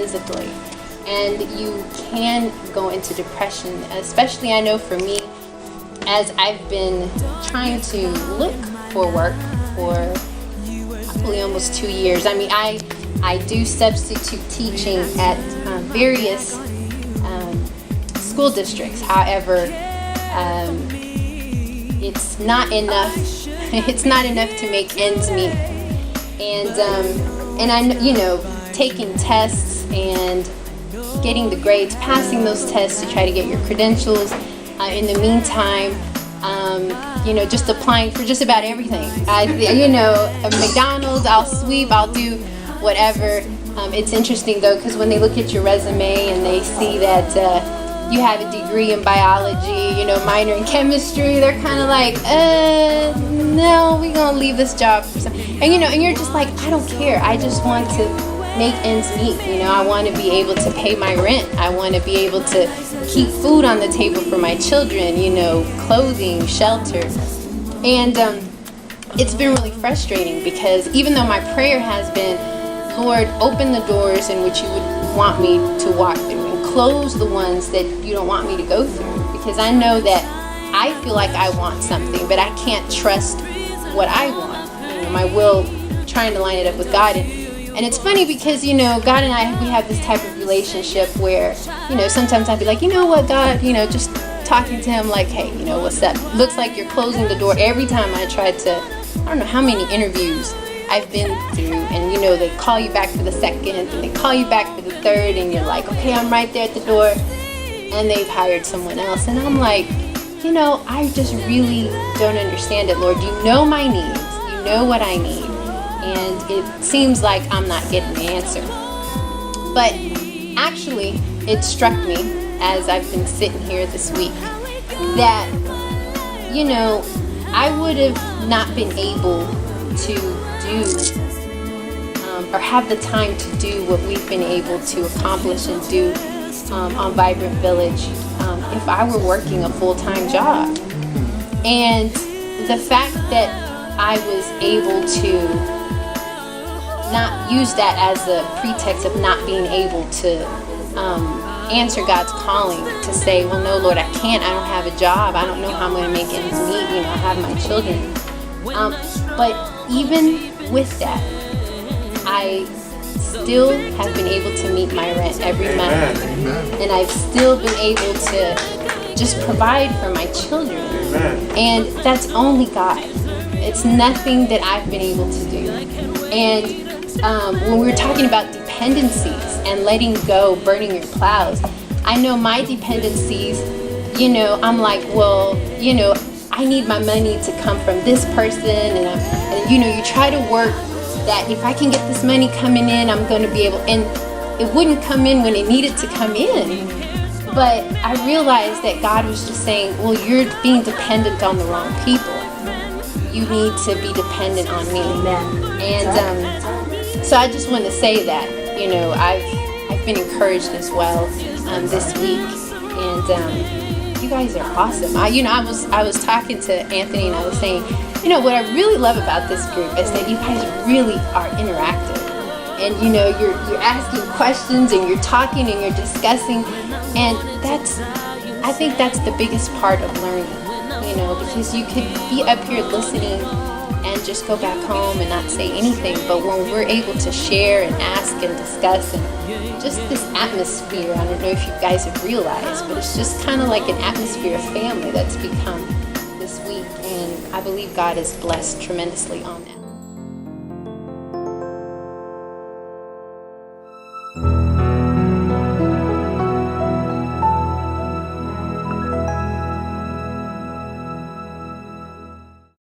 physically. And you can go into depression, especially I know for me, as I've been trying to look for work for probably almost 2 years. I mean, I do substitute teaching at various school districts. However, it's not enough. It's not enough to make ends meet. And I, taking tests and getting the grades, passing those tests to try to get your credentials. In the meantime, just applying for just about everything. McDonald's, I'll sweep, I'll do whatever. It's interesting though, because when they look at your resume and they see that you have a degree in biology, minor in chemistry, they're kind of like, no, we're gonna leave this job for some. And you're just like, I don't care. I just want to make ends meet. I want to be able to pay my rent. I want to be able to keep food on the table for my children, clothing, shelter. And it's been really frustrating because even though my prayer has been, Lord, open the doors in which you would want me to walk through and close the ones that you don't want me to go through, because I know that I feel like I want something, but I can't trust what I want. My will, trying to line it up with God. And it's funny because, God and I, we have this type of relationship where, sometimes I'd be like, what, God, just talking to him like, hey, what's up? Looks like you're closing the door every time I try to, I don't know how many interviews I've been through. And, they call you back for the second and they call you back for the third. And you're like, okay, I'm right there at the door. And they've hired someone else. And I'm like, I just really don't understand it, Lord. You know my needs. You know what I need. And it seems like I'm not getting the answer. But actually, it struck me as I've been sitting here this week that, I would have not been able to do or have the time to do what we've been able to accomplish and do on Vibrant Village if I were working a full-time job. And the fact that I was able to not use that as a pretext of not being able to answer God's calling, to say, well, no, Lord, I can't. I don't have a job. I don't know how I'm going to make ends meet. I have my children. But even with that, I still have been able to meet my rent every month. And I've still been able to just provide for my children. And that's only God. It's nothing that I've been able to do. And when we were talking about dependencies and letting go, burning your plows, I know my dependencies, I'm like, well, I need my money to come from this person. And you try to work that if I can get this money coming in, I'm going to be able, and it wouldn't come in when it needed to come in. But I realized that God was just saying, well, you're being dependent on the wrong people. You need to be dependent on me. And so I just want to say that, I've been encouraged as well this week, and you guys are awesome. I was talking to Anthony and I was saying, what I really love about this group is that you guys really are interactive, and you're asking questions and you're talking and you're discussing, and I think that's the biggest part of learning, because you could be up here listening and just go back home and not say anything. But when we're able to share and ask and discuss, and just this atmosphere, I don't know if you guys have realized, but it's just kind of like an atmosphere of family that's become this week. And I believe God has blessed tremendously on that.